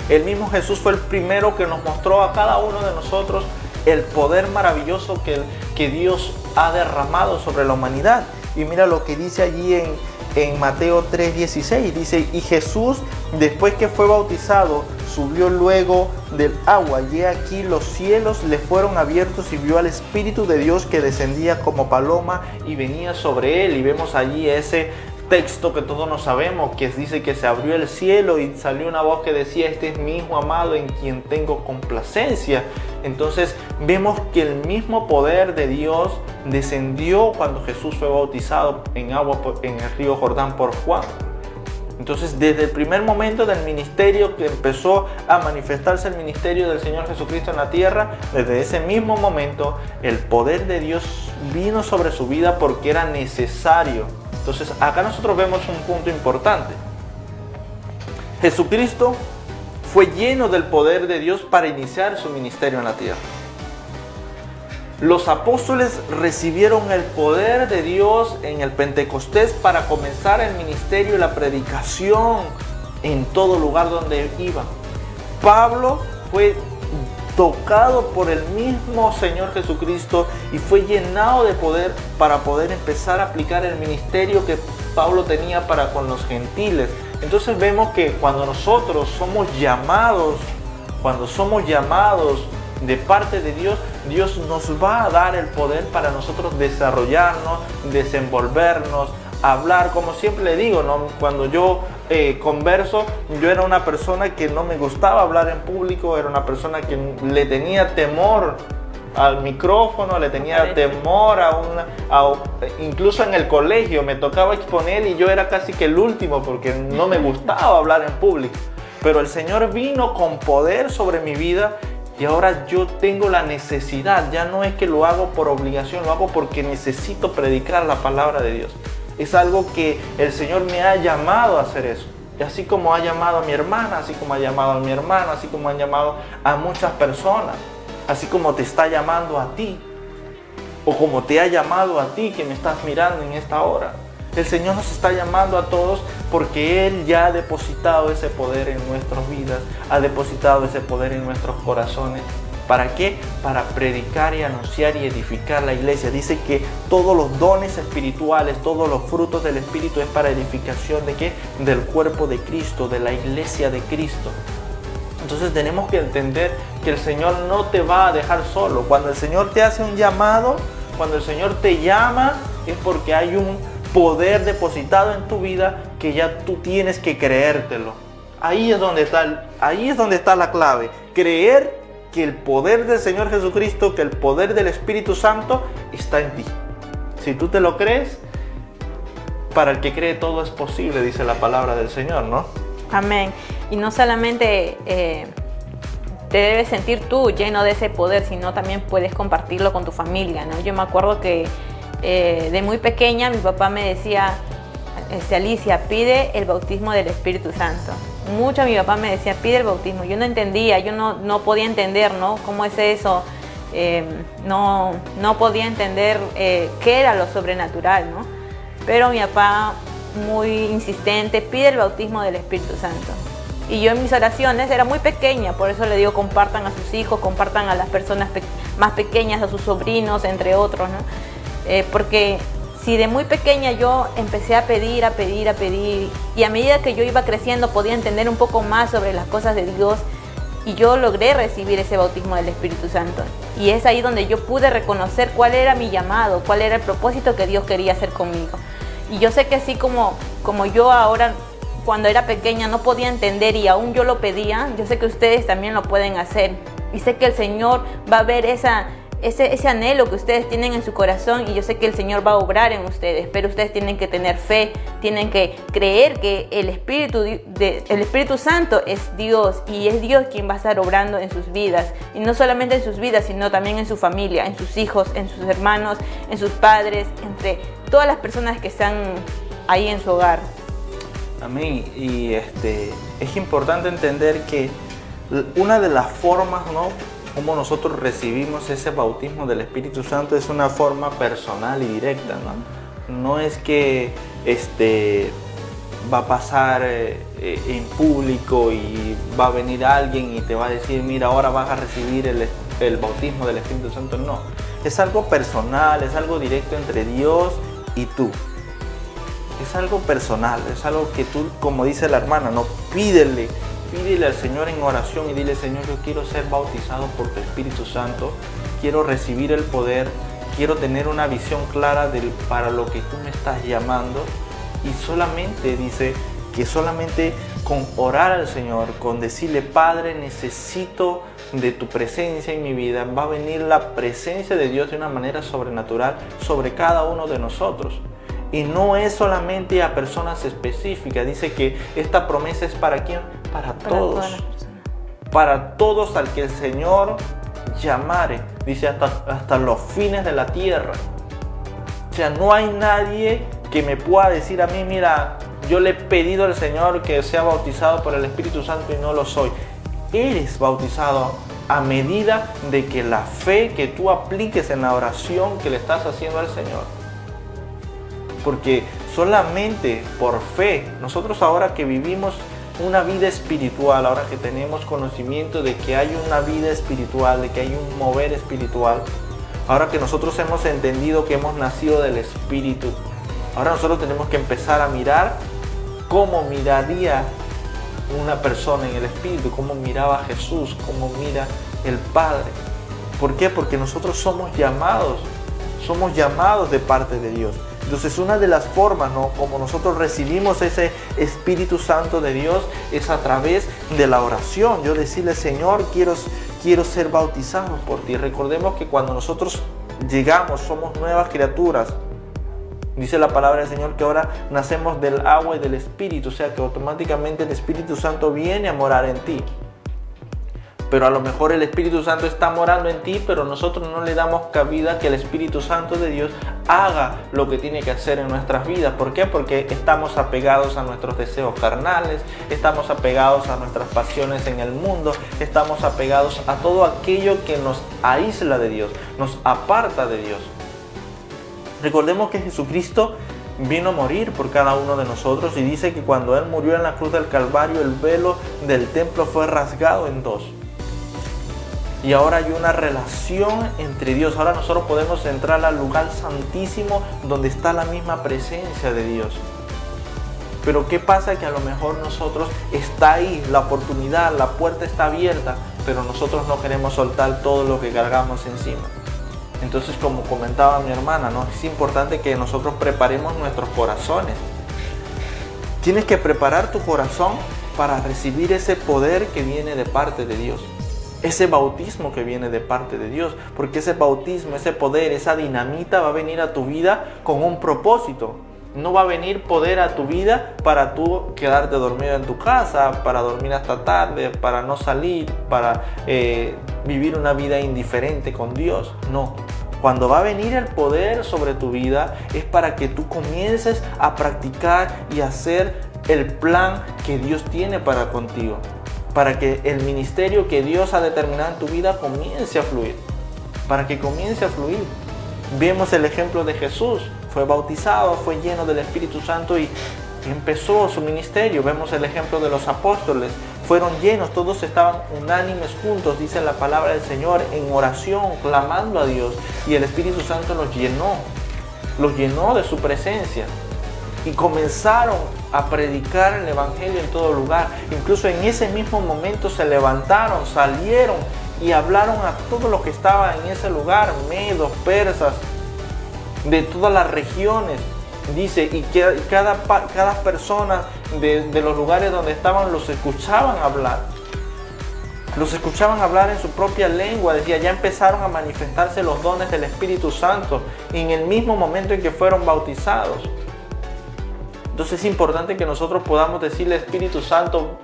S1: El mismo Jesús fue el primero que nos mostró a cada uno de nosotros el poder maravilloso que Dios ha derramado sobre la humanidad. Y mira lo que dice allí en Mateo 3:16, dice: y Jesús, después que fue bautizado, subió luego del agua, y he aquí los cielos le fueron abiertos y vio al Espíritu de Dios que descendía como paloma y venía sobre él. Y vemos allí ese texto que todos nos sabemos, que dice que se abrió el cielo y salió una voz que decía: este es mi Hijo amado en quien tengo complacencia. Entonces vemos que el mismo poder de Dios descendió cuando Jesús fue bautizado en agua en el río Jordán por Juan. Entonces, desde el primer momento del ministerio que empezó a manifestarse el ministerio del Señor Jesucristo en la tierra, desde ese mismo momento el poder de Dios vino sobre su vida porque era necesario. Entonces, acá nosotros vemos un punto importante. Jesucristo fue lleno del poder de Dios para iniciar su ministerio en la tierra. Los apóstoles recibieron el poder de Dios en el Pentecostés para comenzar el ministerio y la predicación en todo lugar donde iban. Pablo fue tocado por el mismo Señor Jesucristo y fue llenado de poder para poder empezar a aplicar el ministerio que Pablo tenía para con los gentiles. Entonces vemos que cuando nosotros somos llamados, de parte de Dios, Dios nos va a dar el poder para nosotros desarrollarnos, desenvolvernos, hablar. Como siempre le digo, ¿no? Cuando yo converso, yo era una persona que no me gustaba hablar en público, era una persona que le tenía temor al micrófono, le tenía temor incluso en el colegio me tocaba exponer y yo era casi que el último porque no me gustaba hablar en público. Pero el Señor vino con poder sobre mi vida. Y ahora yo tengo la necesidad, ya no es que lo hago por obligación, lo hago porque necesito predicar la palabra de Dios. Es algo que el Señor me ha llamado a hacer eso. Y así como ha llamado a mi hermana, así como ha llamado a mi hermano, así como han llamado a muchas personas, así como te está llamando a ti, o como te ha llamado a ti que me estás mirando en esta hora. El Señor nos está llamando a todos porque Él ya ha depositado ese poder en nuestras vidas, ha depositado ese poder en nuestros corazones. ¿Para qué? Para predicar y anunciar y edificar la iglesia. Dice que todos los dones espirituales, todos los frutos del Espíritu es para edificación ¿de qué? Del cuerpo de Cristo, de la iglesia de Cristo. Entonces tenemos que entender que el Señor no te va a dejar solo. Cuando el Señor te hace un llamado, cuando el Señor te llama, es porque hay un poder depositado en tu vida que ya tú tienes que creértelo. Ahí es donde está la clave. Creer que el poder del Señor Jesucristo, que el poder del Espíritu Santo está en ti. Si tú te lo crees, para el que cree todo es posible, dice la palabra del Señor, ¿no? Amén.
S2: Y no solamente te debes sentir tú lleno de ese poder, sino también puedes compartirlo con tu familia, ¿no? Yo me acuerdo que de muy pequeña mi papá me decía: Alicia, pide el bautismo del Espíritu Santo. Mucho mi papá me decía: pide el bautismo. Yo no entendía, yo no podía entender, ¿no? ¿Cómo es eso? No podía entender qué era lo sobrenatural, ¿no? Pero mi papá, muy insistente, pide el bautismo del Espíritu Santo. Y yo en mis oraciones era muy pequeña, por eso le digo: compartan a sus hijos, compartan a las personas más pequeñas, a sus sobrinos, entre otros, ¿no? Porque si de muy pequeña yo empecé a pedir, y a medida que yo iba creciendo podía entender un poco más sobre las cosas de Dios, y yo logré recibir ese bautismo del Espíritu Santo. Y es ahí donde yo pude reconocer cuál era mi llamado, cuál era el propósito que Dios quería hacer conmigo. Y yo sé que así como yo ahora, cuando era pequeña, no podía entender y aún yo lo pedía, yo sé que ustedes también lo pueden hacer. Y sé que el Señor va a ver esa ese anhelo que ustedes tienen en su corazón, y yo sé que el Señor va a obrar en ustedes, pero ustedes tienen que tener fe, tienen que creer que el Espíritu Santo es Dios, y es Dios quien va a estar obrando en sus vidas, y no solamente en sus vidas, sino también en su familia, en sus hijos, en sus hermanos, en sus padres, entre todas las personas que están ahí en su hogar.
S1: Amén. Y es importante entender que una de las formas, ¿no?, como nosotros recibimos ese bautismo del Espíritu Santo es una forma personal y directa, ¿no? No es que va a pasar en público y va a venir alguien y te va a decir, mira, ahora vas a recibir el bautismo del Espíritu Santo. No, es algo personal, es algo directo entre Dios y tú. Es algo personal, es algo que tú, como dice la hermana, no, pídele al Señor en oración y dile, Señor, yo quiero ser bautizado por tu Espíritu Santo, quiero recibir el poder, quiero tener una visión clara para lo que tú me estás llamando. Y solamente dice que solamente con orar al Señor, con decirle, Padre, necesito de tu presencia en mi vida, va a venir la presencia de Dios de una manera sobrenatural sobre cada uno de nosotros. Y no es solamente a personas específicas. Dice que esta promesa es ¿para quién? Para todos. Para todos al que el Señor llamare. Dice hasta los fines de la tierra. O sea, no hay nadie que me pueda decir a mí, mira, yo le he pedido al Señor que sea bautizado por el Espíritu Santo y no lo soy. Eres bautizado a medida de que la fe que tú apliques en la oración que le estás haciendo al Señor. Porque solamente por fe, nosotros ahora que vivimos una vida espiritual, ahora que tenemos conocimiento de que hay una vida espiritual, de que hay un mover espiritual, ahora que nosotros hemos entendido que hemos nacido del Espíritu, ahora nosotros tenemos que empezar a mirar cómo miraría una persona en el Espíritu, cómo miraba Jesús, cómo mira el Padre. ¿Por qué? Porque nosotros somos llamados de parte de Dios. Entonces, una de las formas, ¿no?, como nosotros recibimos ese Espíritu Santo de Dios es a través de la oración. Yo decirle, Señor, quiero ser bautizado por ti. Recordemos que cuando nosotros llegamos, somos nuevas criaturas. Dice la palabra del Señor que ahora nacemos del agua y del Espíritu, o sea que automáticamente el Espíritu Santo viene a morar en ti. Pero a lo mejor el Espíritu Santo está morando en ti, pero nosotros no le damos cabida que el Espíritu Santo de Dios haga lo que tiene que hacer en nuestras vidas. ¿Por qué? Porque estamos apegados a nuestros deseos carnales, estamos apegados a nuestras pasiones en el mundo, estamos apegados a todo aquello que nos aísla de Dios, nos aparta de Dios. Recordemos que Jesucristo vino a morir por cada uno de nosotros y dice que cuando Él murió en la cruz del Calvario, el velo del templo fue rasgado en dos. Y ahora hay una relación entre Dios. Ahora nosotros podemos entrar al lugar santísimo donde está la misma presencia de Dios. Pero ¿qué pasa? Que a lo mejor nosotros está ahí la oportunidad, la puerta está abierta, pero nosotros no queremos soltar todo lo que cargamos encima. Entonces, como comentaba mi hermana, ¿no?, es importante que nosotros preparemos nuestros corazones. Tienes que preparar tu corazón para recibir ese poder que viene de parte de Dios. Ese bautismo que viene de parte de Dios, porque ese bautismo, ese poder, esa dinamita va a venir a tu vida con un propósito. No va a venir poder a tu vida para tú quedarte dormido en tu casa, para dormir hasta tarde, para no salir, para vivir una vida indiferente con Dios. No. Cuando va a venir el poder sobre tu vida es para que tú comiences a practicar y hacer el plan que Dios tiene para contigo. Para que el ministerio que Dios ha determinado en tu vida comience a fluir. Para que comience a fluir. Vemos el ejemplo de Jesús. Fue bautizado, fue lleno del Espíritu Santo y empezó su ministerio. Vemos el ejemplo de los apóstoles. Fueron llenos, todos estaban unánimes juntos, dice la palabra del Señor, en oración, clamando a Dios. Y el Espíritu Santo los llenó de su presencia. Y comenzaron a predicar el Evangelio en todo lugar. Incluso en ese mismo momento se levantaron, salieron y hablaron a todos los que estaban en ese lugar, medos, persas, de todas las regiones. Dice, y que cada persona de los lugares donde estaban los escuchaban hablar. Los escuchaban hablar en su propia lengua, decía, ya empezaron a manifestarse los dones del Espíritu Santo en el mismo momento en que fueron bautizados. Entonces es importante que nosotros podamos decirle, Espíritu Santo,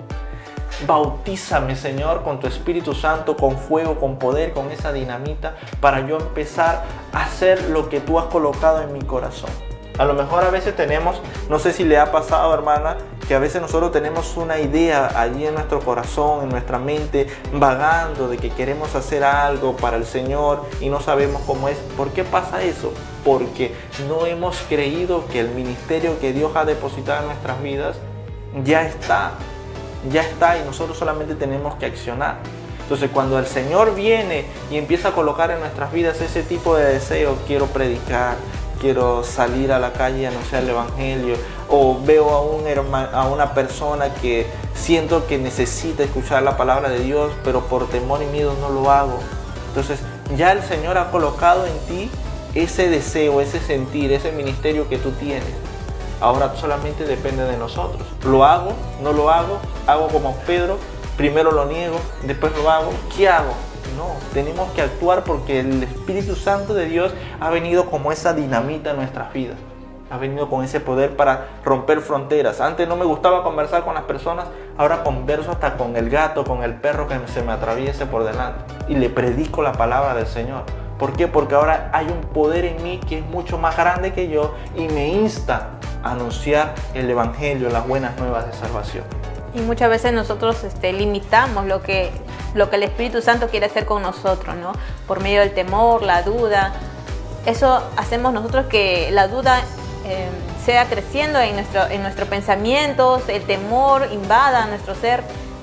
S1: bautízame, Señor, con tu Espíritu Santo, con fuego, con poder, con esa dinamita, para yo empezar a hacer lo que tú has colocado en mi corazón. A lo mejor a veces tenemos, no sé si le ha pasado, hermana, que a veces nosotros tenemos una idea allí en nuestro corazón, en nuestra mente, vagando de que queremos hacer algo para el Señor y no sabemos cómo es. ¿Por qué pasa eso? Porque no hemos creído que el ministerio que Dios ha depositado en nuestras vidas ya está y nosotros solamente tenemos que accionar. Entonces, cuando el Señor viene y empieza a colocar en nuestras vidas ese tipo de deseo, quiero predicar, quiero salir a la calle y anunciar el Evangelio, o veo a una persona que siento que necesita escuchar la palabra de Dios, pero por temor y miedo no lo hago. Entonces, ya el Señor ha colocado en ti ese deseo, ese sentir, ese ministerio que tú tienes. Ahora solamente depende de nosotros. ¿Lo hago? ¿No lo hago? ¿Hago como Pedro? Primero lo niego, después lo hago. ¿Qué hago? No, tenemos que actuar porque el Espíritu Santo de Dios ha venido como esa dinamita en nuestras vidas. Ha venido con ese poder para romper fronteras. Antes no me gustaba conversar con las personas, ahora converso hasta con el gato, con el perro que se me atraviese por delante. Y le predico la palabra del Señor. ¿Por qué? Porque ahora hay un poder en mí que es mucho más grande que yo y me insta a anunciar el Evangelio, las buenas nuevas de salvación.
S2: Y muchas veces nosotros limitamos lo que el Espíritu Santo quiere hacer con nosotros, ¿no? Por medio del temor, la duda. Eso hacemos nosotros, que la duda sea creciendo en nuestros pensamientos, el temor invada nuestro ser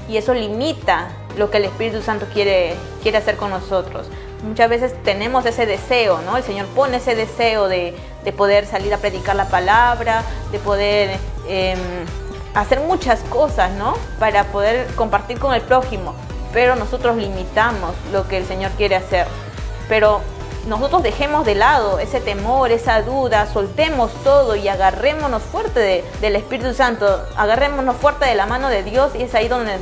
S2: y eso limita lo que el Espíritu Santo quiere hacer con nosotros. Muchas veces tenemos ese deseo, ¿no? El Señor pone ese deseo de poder salir a predicar la palabra, de poder hacer muchas cosas, ¿no? Para poder compartir con el prójimo, pero nosotros limitamos lo que el Señor quiere hacer. Pero nosotros dejemos de lado ese temor, esa duda, soltemos todo y agarrémonos fuerte del Espíritu Santo, agarrémonos fuerte de la mano de Dios, y es ahí donde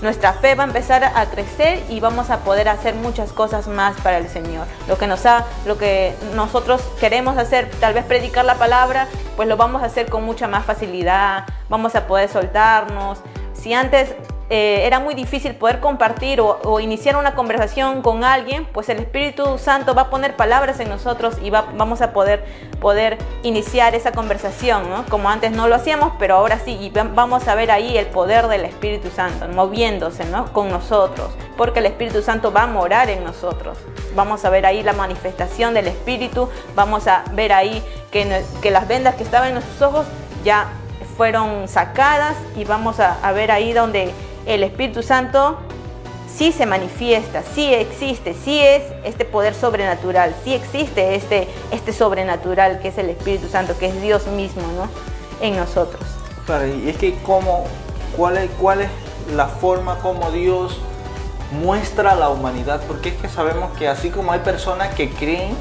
S2: nuestra fe va a empezar a crecer y vamos a poder hacer muchas cosas más para el Señor. Lo que nosotros queremos hacer, tal vez predicar la palabra, pues lo vamos a hacer con mucha más facilidad, vamos a poder soltarnos. Si antes era muy difícil poder compartir o iniciar una conversación con alguien, pues el Espíritu Santo va a poner palabras en nosotros y vamos a poder iniciar esa conversación, ¿no? Como antes no lo hacíamos, pero ahora sí, y vamos a ver ahí el poder del Espíritu Santo moviéndose, ¿no? Con nosotros, porque el Espíritu Santo va a morar en nosotros. Vamos a ver ahí la manifestación del Espíritu, vamos a ver ahí que las vendas que estaban en nuestros ojos ya fueron sacadas, y vamos a ver ahí donde el Espíritu Santo sí se manifiesta, sí existe, sí es este poder sobrenatural, sí existe este sobrenatural que es el Espíritu Santo, que es Dios mismo, ¿no? En nosotros.
S1: Claro, y es que ¿cuál es la forma como Dios muestra a la humanidad? Porque es que sabemos que así como hay personas que creen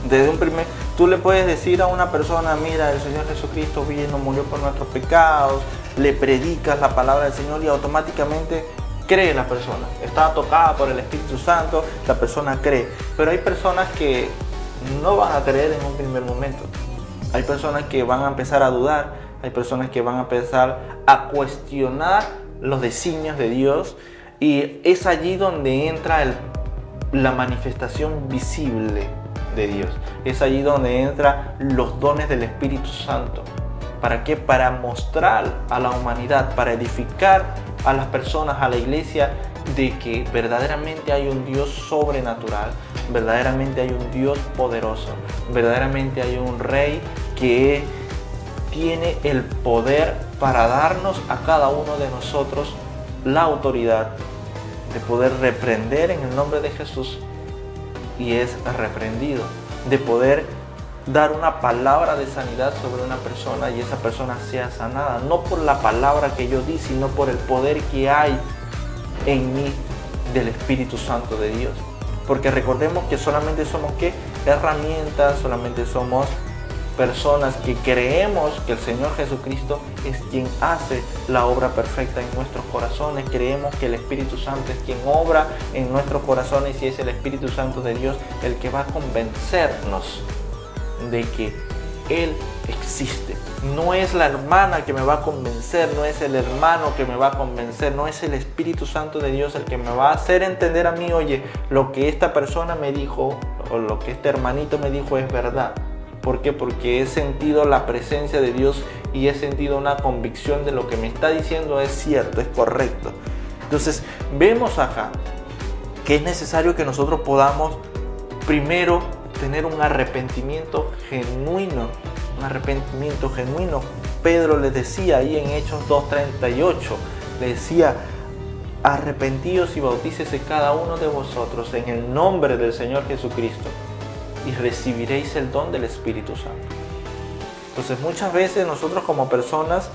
S1: desde un primer... Tú le puedes decir a una persona, mira, el Señor Jesucristo vino, murió por nuestros pecados, le predicas la palabra del Señor y automáticamente cree la persona. Está tocada por el Espíritu Santo, la persona cree. Pero hay personas que no van a creer en un primer momento. Hay personas que van a empezar a dudar, hay personas que van a empezar a cuestionar los designios de Dios, y es allí donde entra la manifestación visible de Dios. Es allí donde entran los dones del Espíritu Santo. ¿Para qué? Para mostrar a la humanidad, para edificar a las personas, a la iglesia, de que verdaderamente hay un Dios sobrenatural, verdaderamente hay un Dios poderoso, verdaderamente hay un Rey que tiene el poder para darnos a cada uno de nosotros la autoridad de poder reprender en el nombre de Jesús, y es reprendido, de poder dar una palabra de sanidad sobre una persona y esa persona sea sanada, no por la palabra que yo di, sino por el poder que hay en mí del Espíritu Santo de Dios. Porque recordemos que solamente somos ¿qué? Herramientas, solamente somos personas que creemos que el Señor Jesucristo es quien hace la obra perfecta en nuestros corazones. Creemos que el Espíritu Santo es quien obra en nuestros corazones y es el Espíritu Santo de Dios el que va a convencernos de que Él existe. No es la hermana que me va a convencer, no es el hermano que me va a convencer, no es el Espíritu Santo de Dios el que me va a hacer entender a mí, oye, lo que esta persona me dijo o lo que este hermanito me dijo es verdad. ¿Por qué? Porque he sentido la presencia de Dios y he sentido una convicción de lo que me está diciendo es cierto, es correcto. Entonces, vemos acá que es necesario que nosotros podamos primero tener un arrepentimiento genuino. Un arrepentimiento genuino. Pedro les decía ahí en Hechos 2:38, le decía: arrepentíos y bautícese cada uno de vosotros en el nombre del Señor Jesucristo y recibiréis el don del Espíritu Santo. Entonces muchas veces nosotros como personas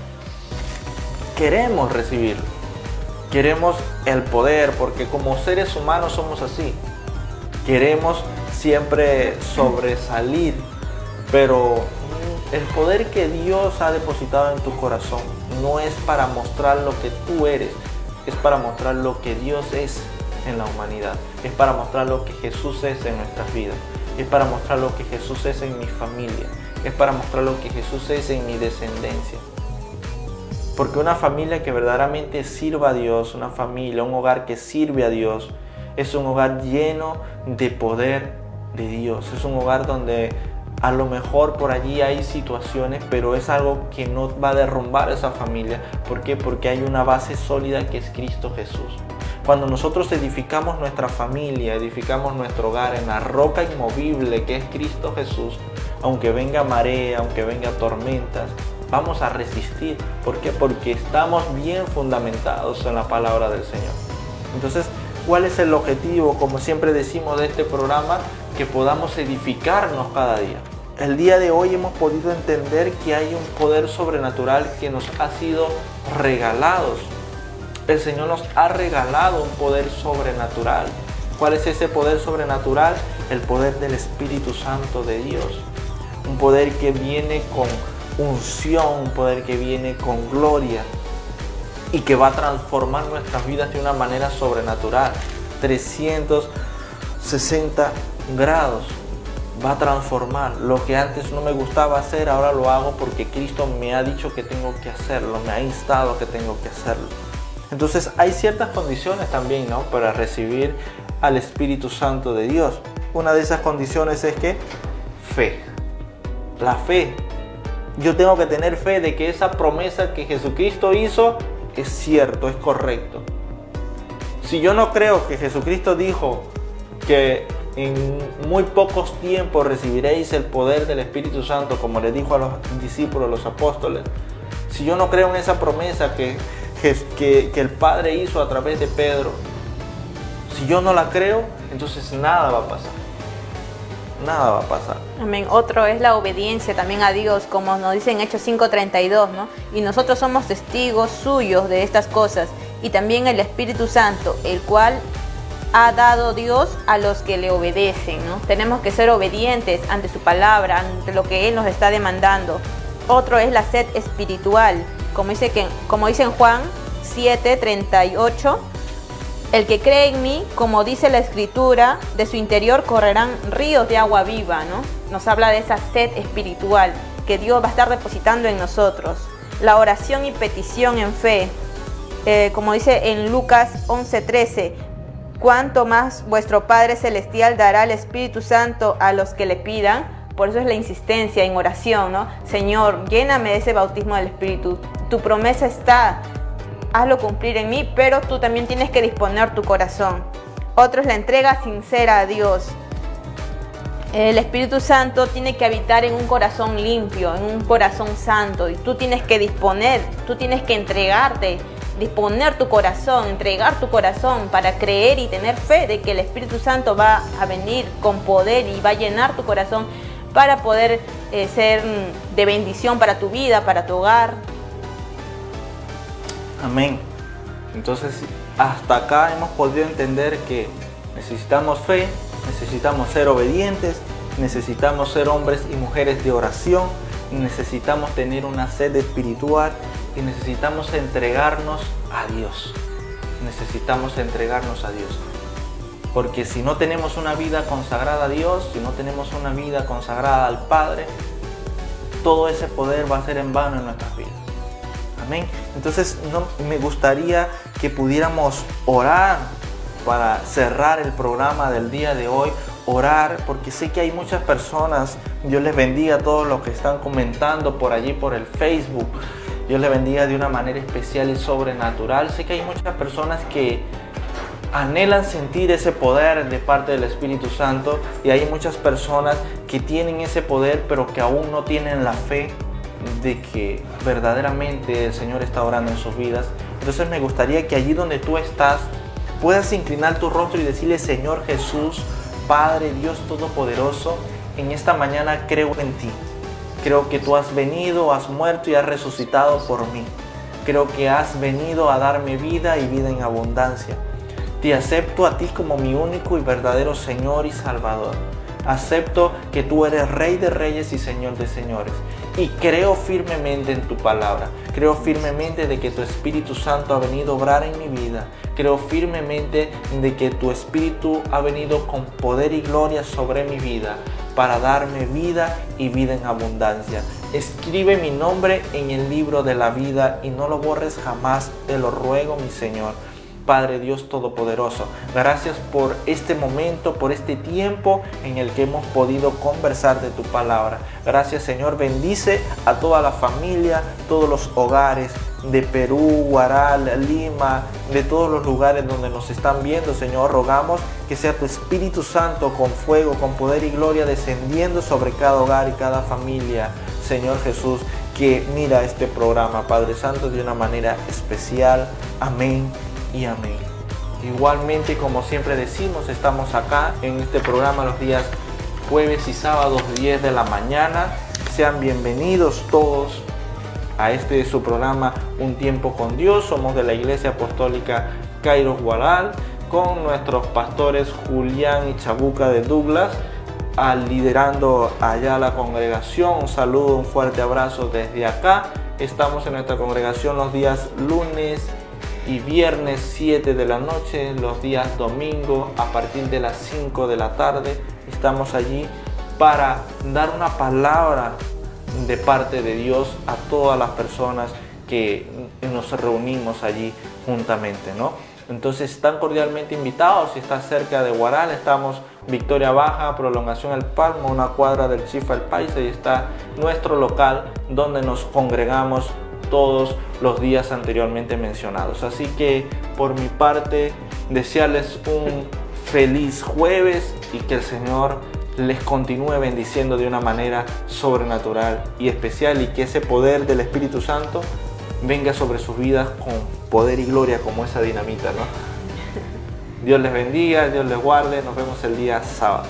S1: queremos recibirlo, queremos el poder, porque como seres humanos somos así, queremos siempre sobresalir, pero el poder que Dios ha depositado en tu corazón no es para mostrar lo que tú eres, es para mostrar lo que Dios es en la humanidad, es para mostrar lo que Jesús es en nuestras vidas. Es para mostrar lo que Jesús es en mi familia. Es para mostrar lo que Jesús es en mi descendencia. Porque una familia que verdaderamente sirva a Dios, una familia, un hogar que sirve a Dios, es un hogar lleno de poder de Dios. Es un hogar donde a lo mejor por allí hay situaciones, pero es algo que no va a derrumbar esa familia. ¿Por qué? Porque hay una base sólida que es Cristo Jesús. Cuando nosotros edificamos nuestra familia, edificamos nuestro hogar en la roca inmovible que es Cristo Jesús, aunque venga marea, aunque venga tormentas, vamos a resistir. ¿Por qué? Porque estamos bien fundamentados en la palabra del Señor. Entonces, ¿cuál es el objetivo, como siempre decimos, de este programa? Que podamos edificarnos cada día. El día de hoy hemos podido entender que hay un poder sobrenatural que nos ha sido regalado. El Señor nos ha regalado un poder sobrenatural. ¿Cuál es ese poder sobrenatural? El poder del Espíritu Santo de Dios. Un poder que viene con unción, un poder que viene con gloria y que va a transformar nuestras vidas de una manera sobrenatural. 360 grados. Va a transformar. Lo que antes no me gustaba hacer, ahora lo hago porque Cristo me ha dicho que tengo que hacerlo, me ha instado a que tengo que hacerlo. Entonces hay ciertas condiciones también, ¿no?, para recibir al Espíritu Santo de Dios. Una de esas condiciones es que fe. La fe. Yo tengo que tener fe de que esa promesa que Jesucristo hizo es cierto, es correcto. Si yo no creo que Jesucristo dijo que en muy pocos tiempos recibiréis el poder del Espíritu Santo, como le dijo a los discípulos, los apóstoles, si yo no creo en esa promesa que el Padre hizo a través de Pedro, si yo no la creo, entonces nada va a pasar. Nada va a pasar.
S2: Amén. Otro es la obediencia también a Dios, como nos dice en Hechos 5:32, ¿no? Y nosotros somos testigos suyos de estas cosas, y también el Espíritu Santo, el cual ha dado Dios a los que le obedecen, ¿no? Tenemos que ser obedientes ante su palabra, ante lo que Él nos está demandando. Otro es la sed espiritual, como dice en Juan 7:38, el que cree en mí, como dice la Escritura, de su interior correrán ríos de agua viva, ¿no? Nos habla de esa sed espiritual que Dios va a estar depositando en nosotros. La oración y petición en fe, como dice en Lucas 11:13, cuanto más vuestro Padre Celestial dará el Espíritu Santo a los que le pidan. Por eso es la insistencia en oración, ¿no? Señor, lléname de ese bautismo del Espíritu. Tu promesa está, hazlo cumplir en mí, pero tú también tienes que disponer tu corazón. Otro es la entrega sincera a Dios. El Espíritu Santo tiene que habitar en un corazón limpio, en un corazón santo, y tú tienes que disponer, tú tienes que entregarte, disponer tu corazón, entregar tu corazón para creer y tener fe de que el Espíritu Santo va a venir con poder y va a llenar tu corazón para poder ser de bendición para tu vida, para tu hogar.
S1: Amén. Entonces, hasta acá hemos podido entender que necesitamos fe, necesitamos ser obedientes necesitamos ser hombres y mujeres de oración, necesitamos tener una sed espiritual y necesitamos entregarnos a Dios. Necesitamos entregarnos a Dios. Porque si no tenemos una vida consagrada a Dios, si no tenemos una vida consagrada al Padre, todo ese poder va a ser en vano en nuestras vidas. Amén. Entonces me gustaría que pudiéramos orar para cerrar el programa del día de hoy. Orar, porque sé que hay muchas personas. Dios les bendiga a todos los que están comentando por allí, por el Facebook. Dios les bendiga de una manera especial y sobrenatural. Sé que hay muchas personas que anhelan sentir ese poder de parte del Espíritu Santo, y hay muchas personas que tienen ese poder pero que aún no tienen la fe de que verdaderamente el Señor está obrando en sus vidas. Entonces me gustaría que allí donde tú estás puedas inclinar tu rostro y decirle: Señor Jesús, Padre Dios Todopoderoso, en esta mañana creo en ti. Creo que tú has venido, has muerto y has resucitado por mí. Creo que has venido a darme vida y vida en abundancia. Te acepto a ti como mi único y verdadero Señor y Salvador. Acepto que tú eres Rey de Reyes y Señor de Señores. Y creo firmemente en tu palabra. Creo firmemente de que tu Espíritu Santo ha venido a obrar en mi vida. Creo firmemente de que tu Espíritu ha venido con poder y gloria sobre mi vida para darme vida y vida en abundancia. Escribe mi nombre en el libro de la vida y no lo borres jamás, te lo ruego, mi Señor. Padre Dios Todopoderoso, gracias por este momento, por este tiempo en el que hemos podido conversar de tu palabra. Gracias, Señor, bendice a toda la familia, todos los hogares de Perú, Huaral, Lima, de todos los lugares donde nos están viendo. Señor, rogamos que sea tu Espíritu Santo con fuego, con poder y gloria descendiendo sobre cada hogar y cada familia. Señor Jesús, que mira este programa, Padre Santo, de una manera especial. Amén y amén. Igualmente, como siempre decimos, estamos acá en este programa los días jueves y sábados 10 de la mañana. Sean bienvenidos todos a este su programa Un Tiempo con Dios. Somos de la Iglesia Apostólica Kairos Huaral, con nuestros pastores Julián y Chabuca de Douglas, liderando allá la congregación. Un saludo, un fuerte abrazo desde acá. Estamos en nuestra congregación los días lunes y viernes 7 de la noche, los días domingo a partir de las 5 de la tarde. Estamos allí para dar una palabra de parte de Dios a todas las personas que nos reunimos allí juntamente, ¿no? Entonces están cordialmente invitados. Si estás cerca de Huaral, estamos Victoria Baja, Prolongación El Palmo, una cuadra del Chifa El Paisa, y está nuestro local donde nos congregamos todos los días anteriormente mencionados. Así que por mi parte, desearles un feliz jueves y que el Señor les continúe bendiciendo de una manera sobrenatural y especial, y que ese poder del Espíritu Santo venga sobre sus vidas con poder y gloria como esa dinamita, ¿no? Dios les bendiga, Dios les guarde. Nos vemos el día sábado.